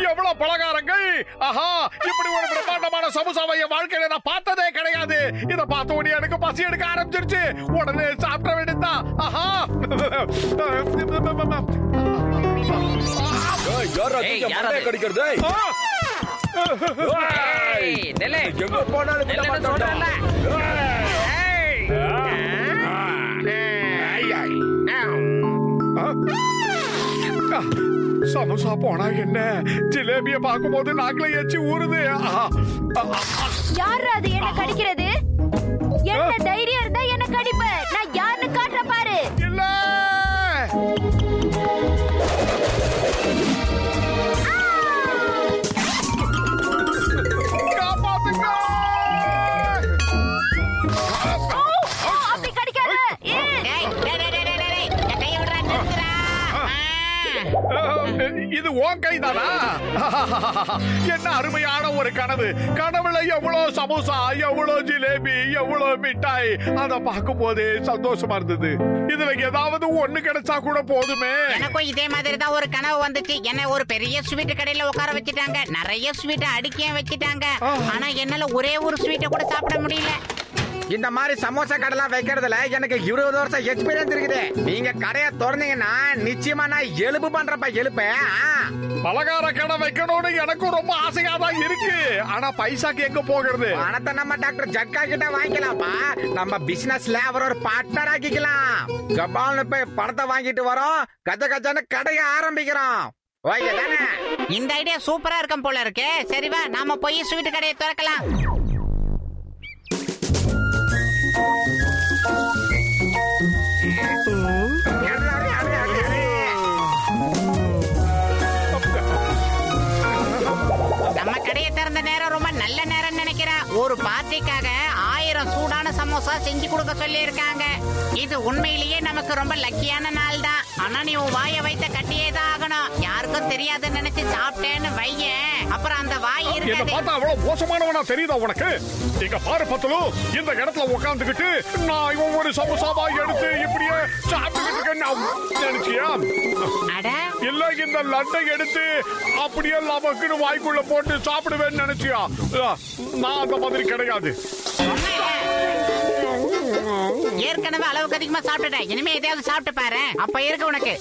எவ்வளவு பலகாரங்கள்! ஆஹா, இப்படி ஒரு பிரம்மாண்டமான சமோசாவை என் வாழ்க்கையில நான் பார்த்ததே கிடையாது. இத பார்த்த உடனே எனக்கு பசி எடுக்க ஆரம்பிச்சிருச்சு. உடனே சாப்பிட வேண்டியதுதான். ஆஹா, கடிக்கிறது எங்க போனாலும் சமோசா போனா என்ன, ஜிலேபிய பார்க்கும் போது நாக்குல எச்சி ஊறுது. யாரு அது என்ன கடிக்கிறது? என்ன தைரியம் இருந்தா என்ன கடிப்ப? நான் யாருன்னு காட்டுற பாரு. இல்ல, அப்படி கடிக்காத. இது உன் கைதானா? என்ன அருமையான ஒரு கனவு. கனவுல எவ்வளவு சமோசா, எவ்வளவு ஜிலேபி, எவ்வளவு மிட்டாய், அத பார்க்கும் போதே சந்தோஷமா இருந்தது. இதுல ஏதாவது ஒண்ணு கிடைச்சா கூட போதுமே. எனக்கும் இதே மாதிரி தான் ஒரு கனவு வந்துச்சு. என்ன ஒரு பெரிய ஸ்வீட் கடையில உட்கார வச்சுட்டாங்க. நிறைய ஸ்வீட் அடுக்கியே வச்சுட்டாங்க. ஆனா என்னால ஒரே ஒரு ஸ்வீட்டை கூட சாப்பிட முடியல. இந்த மாதிரி சமோசா கடைலாம் வைக்கிறதுல எனக்கு 20 வருஷம் எக்ஸ்பீரியன்ஸ் இருக்குது. நீங்க கடையை திறந்தீங்கன்னா நிச்சயமா நான் எலும்பு பண்றப்ப எழுப்பேன். பலகார கடை வைக்கணும்னு எனக்கும் ரொம்ப ஆசையா தான் இருக்கு. ஆனா பைசாக்கு எங்க போகிறது? பணத்தை நம்ம டாக்டர் ஜட்கா கிட்ட வாங்கிக்கலாம்ப்பா. நம்ம பிசினஸ்ல அவர் ஒரு பார்ட்னர் ஆக்கிக்கலாம். கபால்னு போய் பணத்தை வாங்கிட்டு வரோம், கஜ கஜன்னு கடையை ஆரம்பிக்கிறோம். ஓகே தானே? இந்த ஐடியா சூப்பரா இருக்கும் போல இருக்கு. சரி வா, நாம போய் ஸ்வீட் கடையை திறக்கலாம். நம்ம கடையை திறந்த நேரம் ரொம்ப நல்ல நேரம் நினைக்கிறேன். ஒரு பார்ட்டிக்காக 1000 சூடான சமோசா செஞ்சு கொடுக்க சொல்லி இருக்காங்க. இது உண்மையிலேயே நமக்கு ரொம்ப லக்கியான நாள் தான். ஆனா நீ உன் வாயை வைத்த கட்டியே தான் ஆகணும். யாருக்கும் தெரியாதுன்னு நினைச்சு சாப்பிட்டேன்னு வையேன், அப்புறம் அந்த வாய் இருக்காது. பார்த்தா அவ்வளவு மோசமானவனா தெரியுதா உனக்கு? இங்க பாரு பத்துலு, இந்த இடத்துல உட்காந்துக்கிட்டு நான் ஒவ்வொரு சமோசாவா எடுத்து இப்படியே சாப்பிட்டுக்கிட்டு இருக்கேன்னு நினைச்சியா? இல்ல இந்த லட்டை எடுத்து அப்படியே நமக்குன்னு வாய்க்குள்ள போட்டு சாப்பிடுவேன்னு நினைச்சியா? நான் அந்த மாதிரி கிடையாது. ஏற்கனவே அளவுக்கு அதிகமா சாப்பிட்டுட்டேன். இனிமே எதையாவது சாப்பிட்டு பாரு, அப்ப இருக்கு உனக்கு.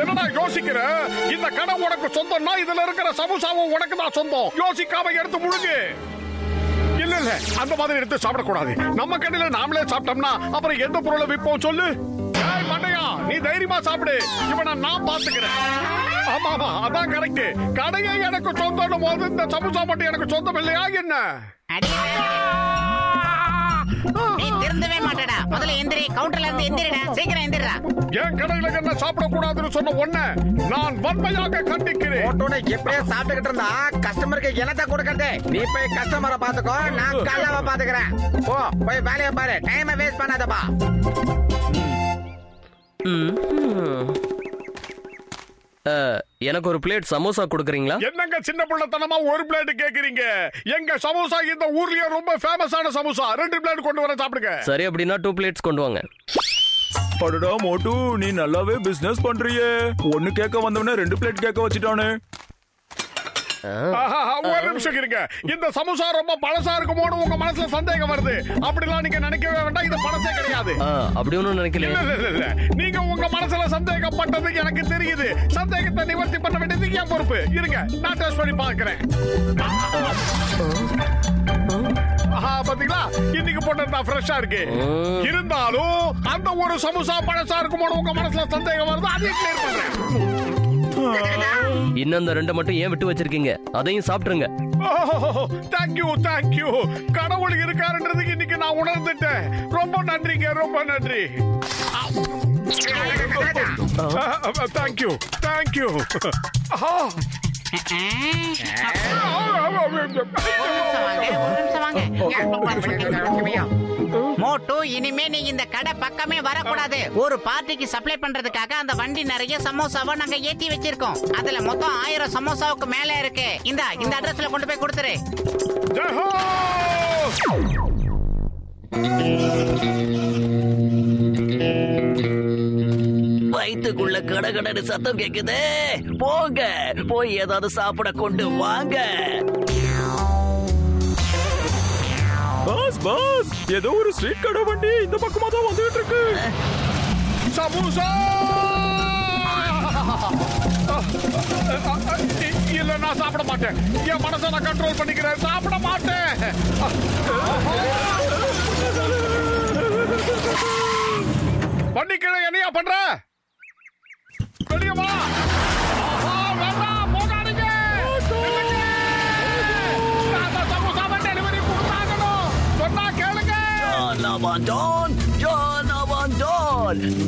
என்னடா யோசிக்கிற? இந்த கடை உனக்கு சொந்தம்னா இதுல இருக்கிற சமோசாவும் உனக்கு தான் சொந்தம். யோசிக்காம எடுத்து முழுங்கு. இல்ல இல்ல, அந்த மாதிரி எடுத்து சாப்பிடக்கூடாது. நம்ம கடையில நாமளே சாப்பிட்டோம்னா அப்புறம் எந்த பொருளை விற்போம் சொல்லு? மண்டையா, நீ தைரியமா சாப்பிடு. இவனை நான் பாத்துக்கிறேன். ஆமா ஆமா, அதான் கரெக்ட். கடையை எனக்கு சொந்தம் போது இந்த சமோசா மட்டும் எனக்கு சொந்தம் இல்லையா என்ன? நீ திருந்தவே மாட்டடா. முதல்ல எந்திரி, கவுண்டர்ல இருந்து எந்திரிடா, சீக்கிரம் எந்திரா. என் கடையில என்ன சாப்பிட கூடாதுன்னு சொன்ன உடனே நான் வன்மையாக கண்டிக்கிறேன். எப்படியே சாப்பிட்டுக்கிட்டு இருந்தா கஸ்டமருக்கு என்னத்தை கொடுக்கறது? நீ போய் கஸ்டமரை பாத்துக்கோ, நான் கல்லாவை பாத்துக்கிறேன். ஓ, போய் வேலையை பாரு, டைமை வேஸ்ட் பண்ணாதப்பா. எனக்கு ஒரு பிளேட் சமோசா கொடுக்குறீங்களா? என்னங்க சின்ன பிள்ளைத்தனமா ஒரு பிளேட் கேக்குறீங்க? எங்க சமோசா இந்த ஊர்லயே ரொம்ப ஃபேமஸான சமோசா. 2 பிளேட் கொண்டு வர சாப்பிடுங்க. சரி, அப்படின்னா 2 பிளேட்ஸ் கொண்டு வாங்க. படுடா மோட்டு, நீ நல்லாவே பிசினஸ் பண்றியே. 1 கேக்க வந்தவனே 2 பிளேட் கேக்க வச்சிட்டானே. ஒரு நிமிஷம் இருங்க. இந்த சமோசா ரொம்ப பழசா இருக்குமோன்னு உங்க மனசுல சந்தேகம் வருது. அப்படிலாம் நீங்க நினைக்கவே வேண்டாம். இது பழசே கிடையாது. அப்படி ஒண்ணும் நினைக்கல. நீங்க உங்க மனசுல சந்தேகப்பட்டது எனக்கு தெரியுது. சந்தேகத்தை நிவர்த்தி பண்ண வேண்டியது என் பொறுப்பு. இருங்க, நான் டெஸ்ட் பண்ணி பார்க்கிறேன். பாத்தீங்களா, இன்னைக்கு போட்டா ஃப்ரெஷ்ஷா இருக்கு. இருந்தாலும் அந்த ஒரு சமோசா பழசா இருக்குமோன்னு உங்க மனசுல சந்தேகம் வருது. அதையும் கிளியர் பண்றேன். இன்னும் அந்த 2 மட்டும் ஏன் விட்டு வச்சிருக்கீங்க? அதையும் சாப்பிட்டுருங்க. Thank you thank you. கடவுள் இருக்காருன்றதுக்கு இன்னைக்கு நான் உணர்ந்துட்டேன். ரொம்ப நன்றிங்க, ரொம்ப நன்றி. Thank you thank you. மோட்டு, இனிமே நீ இந்த கடை பக்கமே வரக்கூடாது. ஒரு பார்ட்டிக்கு சப்ளை பண்றதுக்காக அந்த வண்டி நிறைய சமோசாவை நாங்க ஏத்தி வச்சிருக்கோம். அதுல மொத்தம் 1000 சமோசாவுக்கு மேல இருக்கு. இந்த அட்ரஸ்ல கொண்டு போய் கொடுத்துரு. வயிற்றுக்குள்ள கடகடன்னு சத்தம் கேக்குதே. போங்க, போய் ஏதாவது சாப்பிட கொண்டு வாங்க. பாஸ் பாஸ், ஏதோ ஒரு ஸ்வீட் கடை வண்டி இந்த பக்கமா தான் வந்துட்டு இருக்கு. சமோசா இல்ல, நான் சாப்பிட மாட்டேன். என் மனசை நான் கண்ட்ரோல் பண்ணிக்கிறேன். சாப்பிட மாட்டேன். பண்ணிக்கிறேன். என்னையா பண்ற? வெளியவா. வேண்டாம், போகாதீங்க. சமோசாவை டெலிவரி கொடுத்தாங்கணும். சொன்னா கேளுங்க.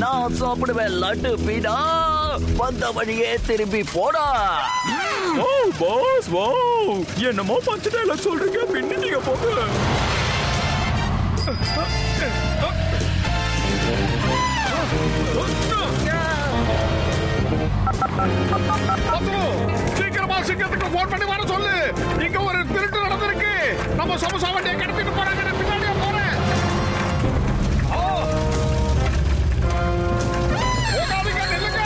நான் சாப்பிடுவேன் லட்டு பீடா. வந்த வழியே திரும்பி போடா. ஓ பாஸ், வா, என்னமோ பஞ்ச டைலாக் சொல்றீங்க, பின்னிட்டீங்க போங்க. சீக்கிரமா சிங்கத்துக்கு போன் பண்ணி வர சொல்லு. இங்க ஒரு திருட்டு நடந்திருக்கு. நம்ம சமோசா வண்டியை கடத்திட்டு போறாங்க. பின்னாடியே போறேன். போகாதீங்க, நில்லுங்க.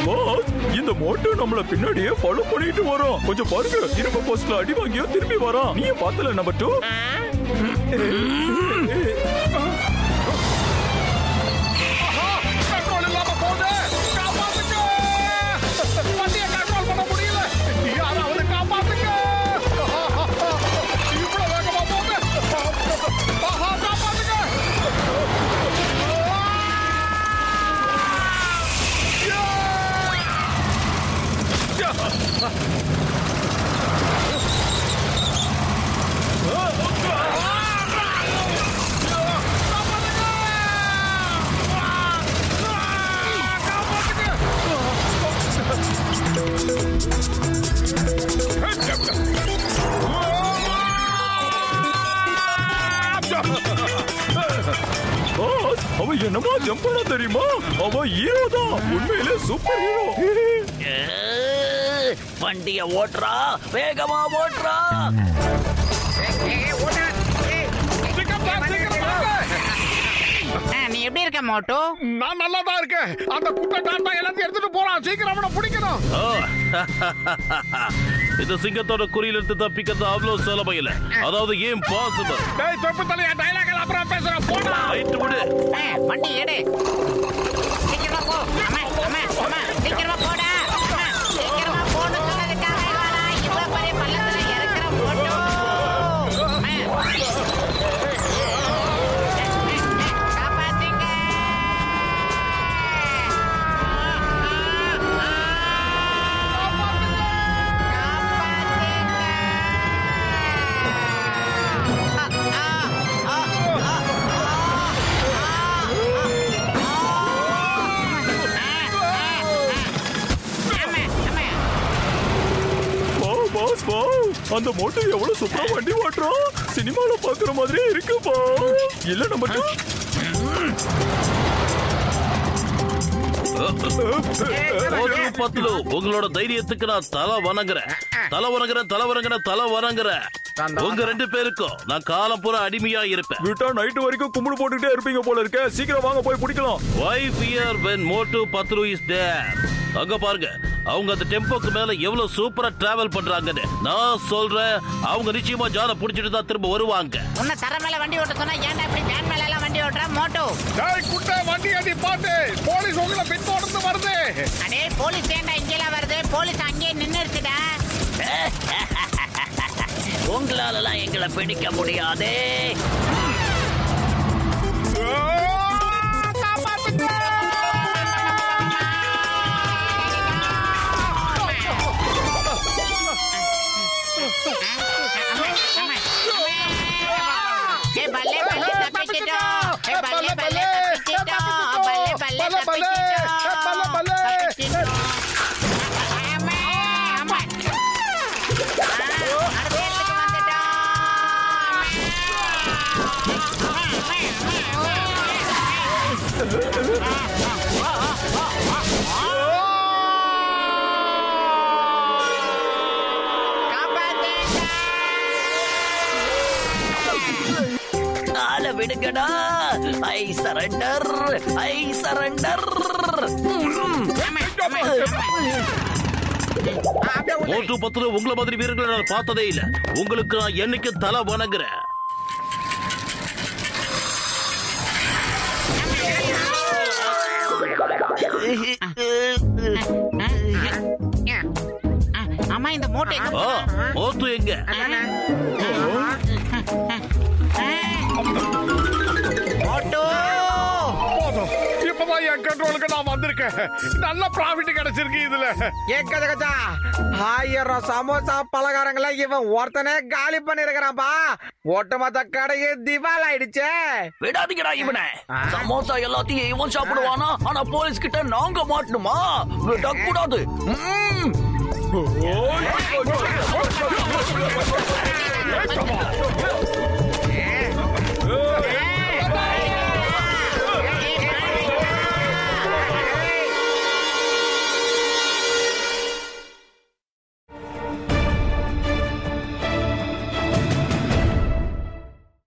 பாஸ், இந்த மோட்டோ நம்மள பின்னாடியே ஃபாலோ பண்ணிட்டு வரோம். கொஞ்சம் பாருங்க, இரும்பு போஸ்ட்ல அடி வாங்கியோ திரும்பி வரோம். நீ பார்த்தல நம்பர் 2. கண்ட்ரோல் இல்லாம போகுது. காப்பாத்துங்க. வண்டியை கண்ட்ரோல் பண்ண முடியல. யாராவது காப்பாத்துங்க. இவ்வளவு வேகமா போகுது. காப்பாத்துங்க. பாஸ், அவ என்னமா ஜம்ப் பண்ண தெரியுமா? அவ ஹீரோ தான், உண்மையிலே சூப்பர் ஹீரோ. வண்டிய ஓட்டுறா, வேகமா ஓட்டுறா. நீ எப்படி இருக்க மோட்டு? நான் நல்லா தான் இருக்கேன். அந்த குட்டை டாட்டா எல்லாத்தையும் எடுத்துட்டு போறான். சீக்கிரம் அவனை பிடிக்கணும். இந்த சிங்கத்தோட குறியிலிருந்து தப்பிக்கிறது அவ்வளவு சுலபம் இல்ல. அதாவது ஏன் பாசிபிள். டேய் தொப்பு தலையா, டயலாக் அப்புறம் பேசுறேன். போடா. ரைட் விடு. வண்டி எடு. சீக்கிரமா போ. சீக்கிரமா போடா. சீக்கிரமா போன்னு சொன்னதுக்காக இவ்வளவு பெரிய பள்ளத்துல இறக்குற மோட்டு. காப்பாத்துங்க. பாஸ், வா, அந்த மோட்டோ எவ்வளவு சூப்பரா வண்டி ஓட்டுறான். சினிமால பாக்குற மாதிரியே இருக்கு பாஸ். இல்ல நம்பர் 2. உங்களோட தைரியத்துக்கு நான் தலை வணங்குறேன். உங்க 2 பேருக்கும் நான் காலம் பூரா அடிமையா இருப்பேன். விட்டா நைட் வரைக்கும் கும்பிடு போட்டுட்டே இருப்பீங்க போல இருக்க. சீக்கிரம் வாங்க, போய் பிடிக்கலாம். Why fear when Motu Patru is there? அங்க பாருங்க, அவங்க அந்த டெம்போக்கு மேல எவ்வளவு சூப்பரா டிராவல் பண்றாங்கன்னு. நான் சொல்றேன், அவங்க நிச்சயமா ஜான புடிச்சிட்டு தான் திரும்ப வருவாங்க. உன்னை தர மேல வண்டி ஓட்ட சொன்னா ஏன்டா இப்படி வேன் மேல எல்லாம் வண்டி ஓட்டுற மோட்டு? டேய் குட்டை, வண்டி அடி பாத்து. போலீஸ் உங்களை பின்தொடர்ந்து வருது. அடே போலீஸ் ஏன்டா இங்கெல்லாம் வருது? போலீஸ் அங்கேயே நின்னுருச்சுடா. உங்களாலலாம் எங்களை பிடிக்க முடியாதே. விடுங்கடா. I surrender, I surrender. Motu Patlu உங்களை மாதிரி வீரர்களை நான் பார்த்ததே இல்ல. உங்களுக்கு நான் என்னைக்கு தலை வணங்குறேன். ஆமா இந்த மூட்டை மோட்டு எங்க? இப்பதான் என் கண்ட்ரோலுக்கு நான் வந்திருக்கேன். நல்ல ப்ராஃபிட் கிடைச்சிருக்கு இதுல. கஜ கஜா 1000 சமோசா பலகாரங்களை இவன் ஒருத்தனே காலி பண்ணிருக்கிறான்பா. ஒட்டுமொத்த கடையே திவால் ஆயிடுச்சே. விடாதீங்கடா இவனை. சமோசா எல்லாத்தையும் இவன் சாப்பிடுவானா? ஆனா போலீஸ் கிட்ட நாங்க மாட்டணுமா? விடக்கூடாது.